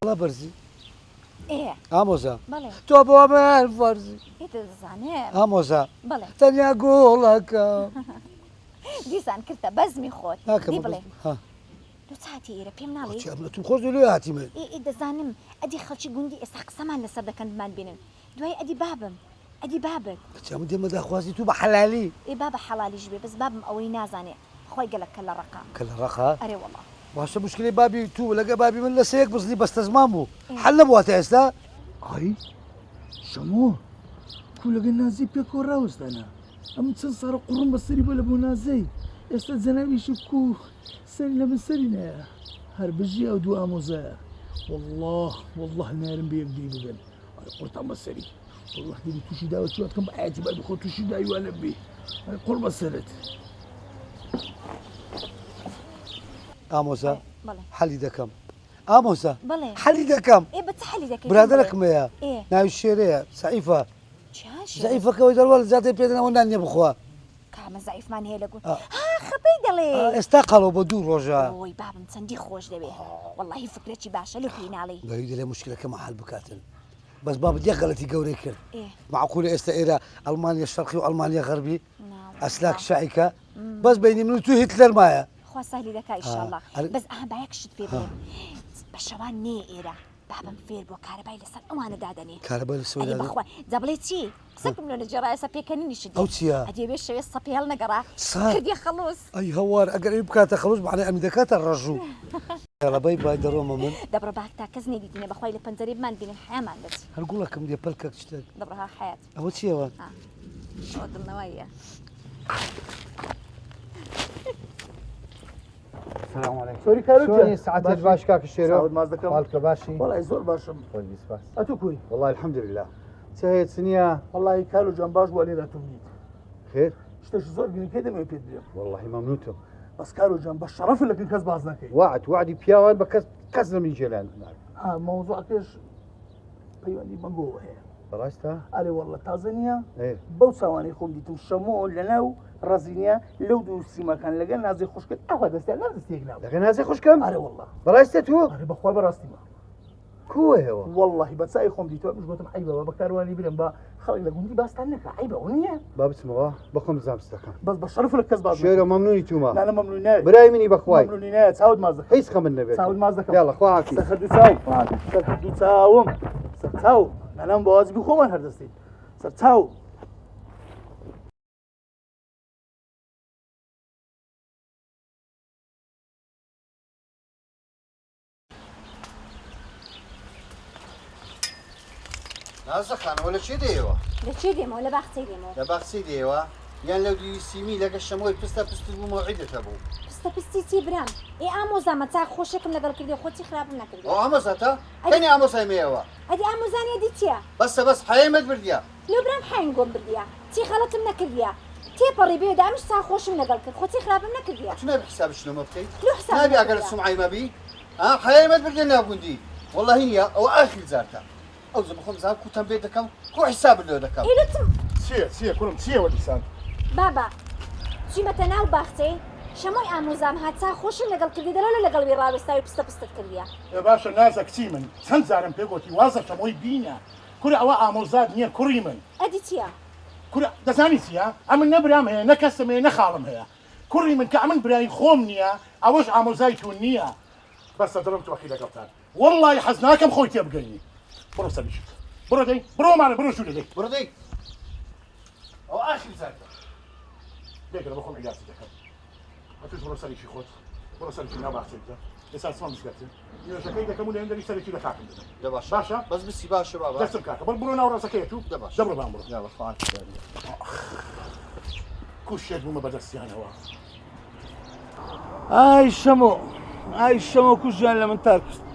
الله برزي ايه اموزا بله تو بو من فرزي ايه دەزانێ اموزا بله تنيا قولك دیسان کردە بەزمی خۆت دی بڵێ ها دو ساعتی ئێرە پێم ناڵێ تو خۆش لێ هاتی من ئێ دەزانم ئەدی خەڵکی گوندی ئێستا قسەمان لەسەر دەکەن بینن دوای ئەدی بابم ئەدی بابت چم دێمە داخوازی تو بە حەلالی ئێ بابە حەڵالیش بێ بەس بابم ئەوەی نازانێ خۆی گەلک کە لە ڕقا کە لە ڕەخا ئەرێ وەڵڵا باشە مشکلی بابی تو لەگە بابی من لە سەیەک بزلی بەستە زمان بوو حەل نەبوواتە ئێستا ئای شەمۆ کو لەگەن نازی پێکۆ ڕاوەستانە ئەم چەند ساڕە قوڕم بەسەری بۆ لە بۆ نازەی ئێستا جەناویشی کو سەری لە من سەری نایە هەر بژی ئەو دوو ئامۆزایە والله نارم بە یەک دی بگەن قورتان بەسەری والله دیری تووشی داوە چوات کەم بە ئاەتی بابی خۆ تووشی داویوانە بێ قوڕ بەسەرت ئامۆزا بڵێ حەلی دەکەم ئامۆزا بڵێ حەلی دەکەم ئێ بە چ حەلی دەکەی برادەرەکمەیە ئێ ناوی شێرەیە سەعیفە چاش زەعیفەکەەوەی دەڕوە لە زیاتر پێدەنەوە نان نییە بخوا کامە زەعیفمان هەیە لە گوت خەپەی دەڵێ ئێستا قەڵەوە بە دوو ڕۆژە ئۆی بابم چەندی خۆش دەوێ وەڵڵاهی فکرێکی باشە لە پێی ناڵێ بەوی دەڵێ مشکلەکەمە حەل بکاتن بەس بابت یەک غەڵەتی گەورەی کرد ئێ معقولە ئێستا ئێرە ئەڵمانیا شەرقی و ئەڵمانیا غەربی ناو ئەسلاک شایکە بەس بینی من و تو هیتلەر مایە خوا سالی دەکا ئیشەڵڵا بەس ئەها بایەکشت پێ بڵێم بە شەوان نێ ئێرە بابم فێر بۆ کارەبای لەسەر ئەوانە دادەنێ کارەبای لە سەوەی دادەنێ بەخوا جا بڵێ چی قسەکم لە جێڕایە سە پێکەنینیشت ئەو چییە ئەدێ بێ شەوێ سەپێڵ نەگەڕا سا کردی خەڵوس ئەی هەوار ئەگەر ئەی بکاتە خەڵوس معنی ئەمی دەکاتە ڕەژوو کارەبای بای دەڕۆمە من دەبڕە باکتا کەس نێدیتینە بەخوای لە پەنجەرەی بمان بینن حیامان دەچ هەر گوڵەکەم دێ پەلکە شتێک دەبڕها حیات ئەوە چیەوە ئەوە دڵنەوەیە سلام علیکم سۆری کارۆ ساعتێک باش کاکە شێرە ماز دەکەم حاڵکە باشی وەڵی زۆر باشم ئەتو کوی والله الحمد لله چه هەیە چنیە وەڵی کارۆ جوان باش بووە لێرە تو بنیت خێر شتێکی زۆر گرنگ پێ دەمێ پێت بێم والله ممنوتم بەس کارۆ جوان بە شەڕەف لەکن کەس باز نەکەی وعدی پیاوان بە کەس نەمی جێلان مەوزوعەکەش پەیوەندی بەنگۆوە هەیە ڕاستە ئەرێ وەڵە تازە نییە ئێ بەو چاوانەی خۆم دیتم شەمۆ لەناو ڕزینە لەو دوو سیمەکان لەگەل نازی خوشکرد ئەوە دەستیان نەدەستێک ناو لەگە نازی خوشکەم ئەرێ وەڵە بەڕاستە تو ئەرێ بەخوا بەڕاستیمە کوێەوە والله بە چای خۆم دیتوە مش گوتم عیبەوە بە کاروانی برم بە خەڵک لە گوندی باستان نەکە عیبەوە نییە با بچمەوە بەخۆم زانست دەکەم بەس بە شەرف لە کەس باز شێرە مەمنونی تومە نانە مەمنون نایە برای منی بەخوای مەمنونی نایە چاوت ماز دەکەم هیچ خەمن نەبێت چاوت ماز دەکەم یاڵە خوا حافیظ سەر دوو چاو سەر دوو چاوم سەر چاو نانەم بە وازبی خۆمان هەردەستین سەر چاو نازەخانەوە لە چێ دێەوە لەچێ دێمەوە لە باخچەی دێمەوە لە باخچی دێوە یان لەو دوی سیمی لەگە شەمۆی پستە پست بوو مەوعیدەتە بوو پستە پستی چی برام ئێ ئامۆزامە چاک خۆشێکم لەگەڵ کردی خۆچی خراپم نەکردی ئەو ئامۆزاتە کەنی ئامۆزایمەوە ئەدی ئامۆزانیە دی چییە بەسە بەس حەیەمەت بردیە لێ برام حین گۆم بردیە چی خەڵەتم نەکردیە تێپەڕی بێ دامش چاک خۆشم لەگەڵ کرد خۆچی خراپم نەکردیە تو نابی حساب شنۆمە بکەیت لێ حساب نابی ئەگەر سومعایمە بی حەیەمەت بردێ ناوگوندی والله نییە ئەو ئاخر جارتە ئەو زە بخۆم زان کوتەم بێ دەکەم خۆ حساب لێ دەکەم هیلتم چییە کوڕم چییەوە دیسان بابا چیمەتە ناو باخچەی شەمۆی ئامۆزام هاچا خۆشم لەگەڵ کردی دەرە لەگەڵ وێ ڕاوێستاوی پستە پستت کردیە باشە نازە کچی من چەند جارم پێ گوتی وازە شەمۆی بینە کورە ئەوە ئامۆزات نییە کوڕی من ئەدی چییە کورە دەزانی چیە ئەمن نەبرام هەیە نەکەسم هەیە نەخاڵم هەیە کوڕی من کە ئەمن برای خۆم نییە ئەوەش ئامۆزای تو نییە بەسە دڵم توەخی لەگەڵتان وەڵڵی حەز ناکەم خۆی تێبگەینی بڕۆ سەریشت بڕۆ دەی بڕۆمانە بڕۆ شو دەدەی بڕۆ دەی ئەو ئاخر جارتە بێگرە بە خۆم عیلاجی دەکەم ئەتوش بڕۆ سەریشی خۆت بڕۆ سەرکی ناو باخچەیتە ئێستا چۆن بشکەتێ نوێژەکەی دەکەم و لێندەری سەرکی لە کاکم دەدەم باشە بەس بسی باشە بابا دەستم کاکە بڕۆ ناو ڕاستەکەی تو دەبڕۆ بام بڕۆ یاڵە خوا کوشێک بوومە بەدەستیانەوە ئای شەمۆ کو ژیان لە من تار کرد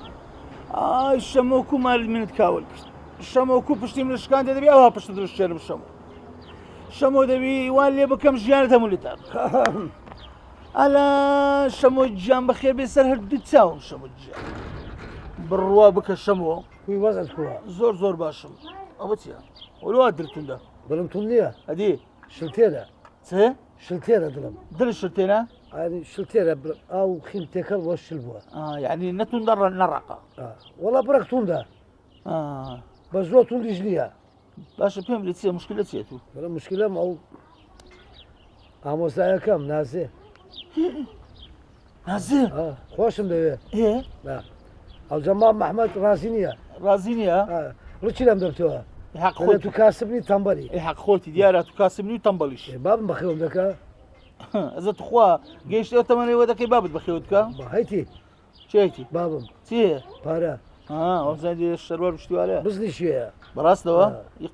ئای شەمۆ کو مالی منت کاول کرد شەمۆ کو پشتیم لە شکان دەبی ئەوها پشت درشتێنم شەمۆ دەبی وان لێ بکەم ژیانت هەموو لێ تار ئەلا شەمۆ گیان بەخێر بێ سەر هەردوو چاوم شەمۆ گیان بڕوا بکە شەمۆ کوی وەزت کووە زۆر باشم ئەوە چییە وەلووا دڵتوندا دڵم تون نییە ئەدی شلتێرە چێ شلتێرە دڵم دڵ شتێنە يعني شلتينا او خيمتك وش البوا يعني نتندر النرقة والله بركتون ده بزوتون رجليها باش بهم اللي تصير مشكلة سيتو ولا مشكلة ما هو كم نازي نازل خوشم ده ايه او زمان محمد رازينيا رچی لم دبتوها حق أنا خوتي تكاسبني تنبلي حق خوتي ديارها تكاسبني وتنبلش باب بخيوم دكا اذا تخوا جيش لو تمني ودك باب بخيوتك هايتي شيتي بابم تيه بارا وزادي الشروال بشتو عليه بزني شوية براس دوا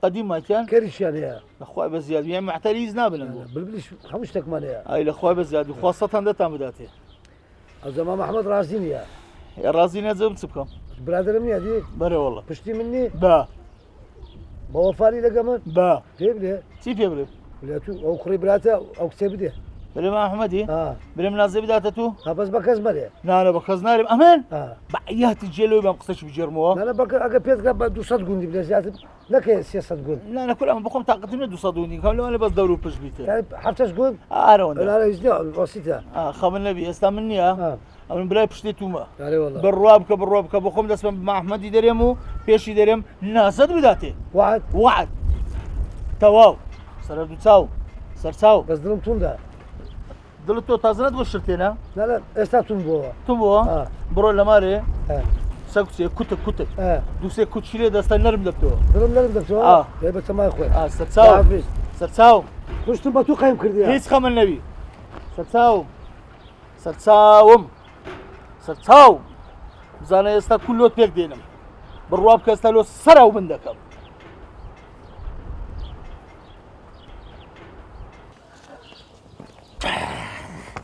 قديم ما كان كريش يعني اخوي بزياد يعني معتريز نابل بلبلش خمس تكمانية اي الاخوي بزياد وخاصة ده تام بداتي او زمان محمد رازينيا يا رازينيا زوم تسبكم برادر مني هذيك بري والله بشتي مني با بوفاري لقمن با كيف ليه تيف يبري ولا تو او خري براتا او كتب ده بلي ما احمدي بلي منازل بداتتو بس بكز مري لا لا بكز ناري امان اه بعيات الجلو ما قصش بجرموه لا بك اجا بيت قبل دو صد قندي بلا زيادة لك سياسة قند لا انا كل ما بقوم طاقتي ندو صدوني كان لو انا بس دورو بش بيته يعني حفتش قند انا لا يزني الوسيطة خام النبي استمني من بلاي بشتي توما يعني والله بالروابك بقوم دس مع احمد يدريمو بيش يدريم ناسد بداتي وعد تواو سردو تاو سرتاو بس ظلمتون ده دلتو تازنت وشرتينا لا استاتون بوا تبوا برو لماري سكتي كتك دوسي كوتشيلي دستا نرم دبتو نرم دبتو يا بس ما اخوي سرتاو وش تبغى قايم كردي هيس خام النبي سرتاو زانا يستا كله بيك دينم بالرواب كاستالو سراو بندكم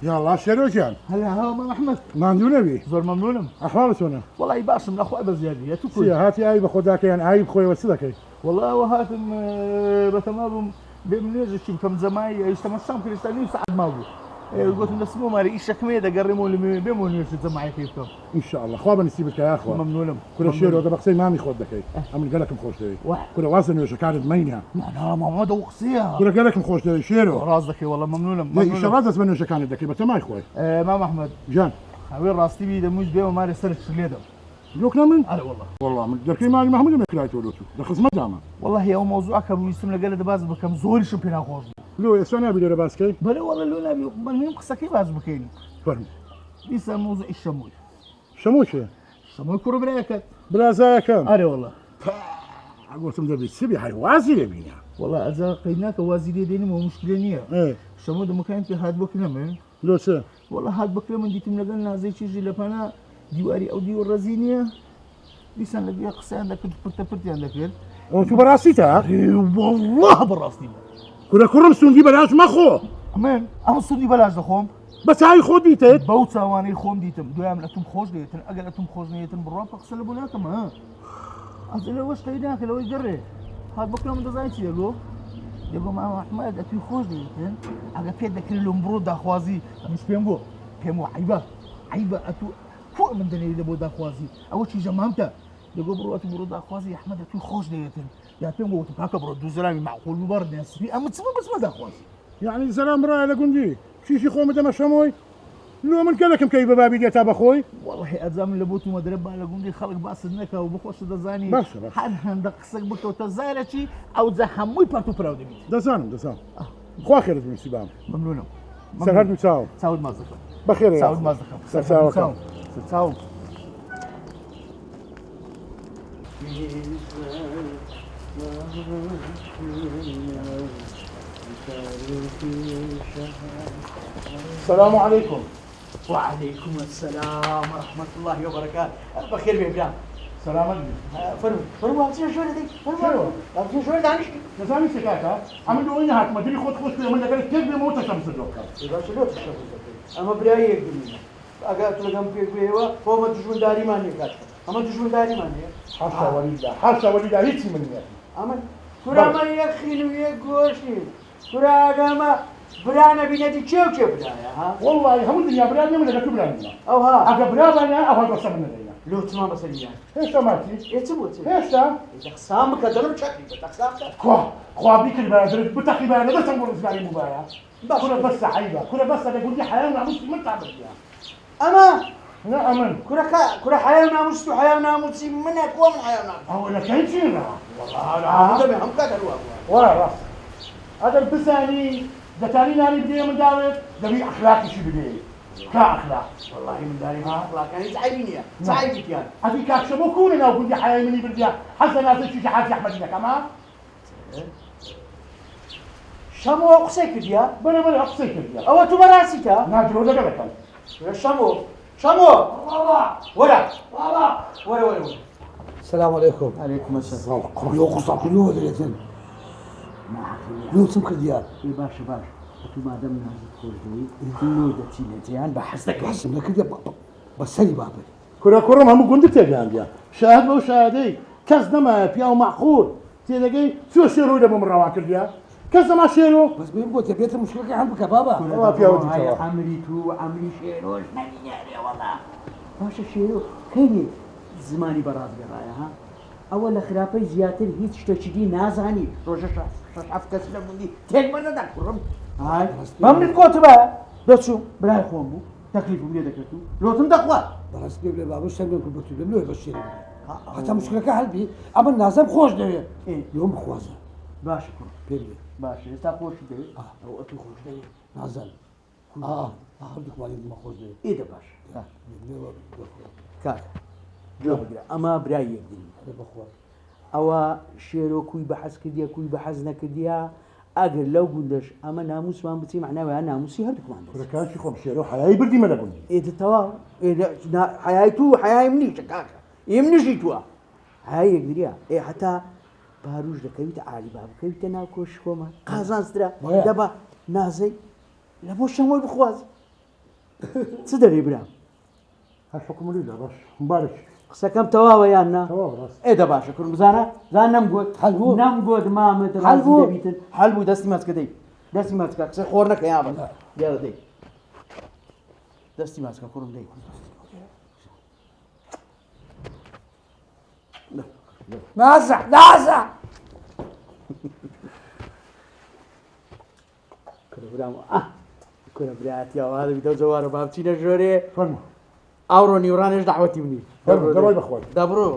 يلا شروجان هلا مام احمد ممنون بي زور ممنونم احوالك شلون؟ والله باسم من اخوي بزيادة يا سي تكون هاتي اي بخداك يعني اي بخوي وسدك والله وهاتم بتمام بمنيج شوف كم زماي يستمشام كريستالين سعد مابو قلت لهم اسمه مالي ايش كميده قرموا لي بيمون يرشد زماي كيفكم ان شاء الله خوابا نسيبك يا اخوه ممنونم كل شيء هذا بقسي ما مخدك عم قال لك مخوش دي كل واسن وش كانت مينها لا ما دوقسيها كل قال لك مخوش دي شيرو راسك والله ممنونم لا ايش راس من وش كانت دك بس ما اخوي مام احمد جان وين راستي بي دموج بيه وما رسلت شليدم لوك نمن هلا والله من دركي ما محمد ما كلايتو لوتو دخص ما دام والله يا موضوعك ابو يسم لقال باز بكم زوري شو بينا خوش لو يسوني ابي باسكي بلا والله لو نبي من قصكي باز بكين فهم ليس موضوع الشموي شموش الشموي كرو بريكت بلا زاكم هلا والله اقول تم دبي سبي حي وازي بينا والله اذا قيناك وازيدي ديني مو مشكله نيه ايه الشموي ما كانت هاد بكلمه لو سه والله هاد بكلمه دي تملقنا زي شيء لفنا ديواري او ديور رزينيه لسان لقيا قصي عندك فرتي عندك وانتو براسيتا والله براسي كل كرم سندي بلاش ما خو امان اما السندي بلاش دخوم بس هاي خو ديتت بوت ثواني خوم ديتم دوام لاتم خوش ديتن اقل اتم خوش ديتن بالراب اقسل بولاكم اصل واش قيداك لو يقري هاد بكره من دزايتي يقول مع احمد اتي خوش ديتن اقا بيد كل مبرود داخوازي مش بيمو عيبه اتو فوق من دنيا اللي بودا خوازي اول شي جمامته يقول برو اتو برود خوازي يا احمد اتي خوش ديتن يا بيمو تباكا برود زلامي معقول مبرد ناس في اما تسمى بس ما داخوازي يعني سلام راي لقندي شي خو مدى مشاموي لو من كلكم كيف بابي ديتا بخوي والله ازام اللي بوتو مدرب على قندي خلق باس نكا وبخوش دزاني بس حد هندق سق بوتو تزايرتي او زحموي بارتو براود بيت دزان خو خير من سبام ممنون سهر مساو سعود مازدخل بخير يا سعود مازدخل سعود السلام عليكم. وعليكم السلام ورحمة الله وبركاته. بخير بيبرام. سلام عليكم. فروا أبصر شو هذي؟ فروا أبصر شو هذي؟ نزامي سكاتا عم دوين هات ما تري خد خوش من ذاك كيف بيموت شمس الدكتور. إذا شلوت الشمس أما برايي يقولون أجا تلقم بيك بيوا هو ما تجون داري ماني كات أما تجون داري ماني حاشا وليدا هيك مني أما كرا ما يخينو يقوشني كرا أجا برانا بينادي كيف برايا ها والله هم الدنيا برانا من ذاك برانا أو ها أجا برانا أو هذا صبنا لنا لۆ چما بەسەریان هێشتا ماچی ئێچ بۆ چ هێشتا قسام بکە دەڵم چەکری بە قسام بکە خوا بیکرد بەدرت بتەقی بەیانە دەستم بۆ ڕزگاری موبایە كنا بس عيبة كنا بس أنا أقول لي حياة وناموس من تعبت يا ئەمە لا أمن کورە حیا و ناموس و حیا و ناموسی منە کۆ من حیا و ناموس هو أنا كان شيء هەموو دەبێ هەموو کات هەروە ولا راس هذا البساني ده تاني ناني بدي من داوت ده بي أخلاقي شو بدي كأخلاق والله من داری ئەخلاقانی چایبی نییە چایبی تیان هذي كاك شبو كون أنا أقول لي حياة مني بدي حسن ناس شو حاجة أحمد لك أما شەمۆ قسەی کردیا بلا أقصي كذا ئەوە تو بەڕاستیتە ناجر ولا قبل شەمۆ شەمۆ وەرە وەرە السلام عليكم عليكم السلام يو قصة كله دريتن لو تم كرديار باشە باش تو مادەم نازت خۆشدەوی لۆ دەچی لێجیان بە حەز دەکەی بحسن لك كده بس سري بابي كرة كرة ما مقول تيجان ديا شاهد لو شاهدي كاس نما فيها معقول تيجي شو شيرو ده بمروان كرديا كاس ما شيرو بس بيقول تبيت المشكلة كي عندك يا بابا والله فيها ودي هاي توا عمري تو عمري شێرۆش نەبینێرێ وەڵا باشە شێرۆ کەینێ زمانی بەڕاز گەڕایە ها ئەوە لە خراپەی زیاتر هیچ شتێکی دی نازانی ڕۆژە شەف کەس لە موندی تێک بەنەدا کوڕم هاي مەمنت کۆتە بە دەچوو برای خۆم بوو تەکلیفم لێ دەکرد و لۆتم دەخوات بس بيقول بابا شو تبي كل بتقول له بس شيرو حتى مشكلة كهلبي أما النازم خوش ده يوم خوازه باشە کوڕ بيبي باشە ئێستا خۆش دەوێت أو أتو خوش ده نازل أخذك والد ما خوش ده ئێدە باش کاک جۆ بگرە ئەمە برای یەکدین بخوات ئەوە شێرۆ کوی بەحەز کردیە کوی بەحەز نەکردیە ئەگەر لەو گوندەش ئەمە ناموسمان بچی معناوەیە ناموسی هەردووکمان كرة كان شي خم شيرو حياة بردي ما نقول ئێدە تەواو حیای تو حیای منیشە کاکە ئێ منیشی تووە حیای یەکدریە ئێ هەتا باروش دەکەویتە عالی با بکەویتە ناو کۆش خۆمان قازانسترا دەبا نازەی لە بۆ شەمۆی بخواز چ دەوێ برام هالحكم لله باش مبارك قسەکەم تەواوە یان نا تمام راس ئێدە باشە کوڕم بزانە زان نەمگوت حەل بوو. نەمگوت مامەت حەل بوو. دەبیتن حەل بوو دەستی ماچکە دەی دەستی ماچکە قسەی خۆر نەکە یا بە دیارە دەی دەستی ماچکە کوڕم دەی نازع نازع کورە برام کورە براتیاوە دەبیتە جوارە با بچینە ژۆرێ فرما ئاوڕۆ نیوڕانێش داوەتی منی فرما دروي بخوات دەبڕۆ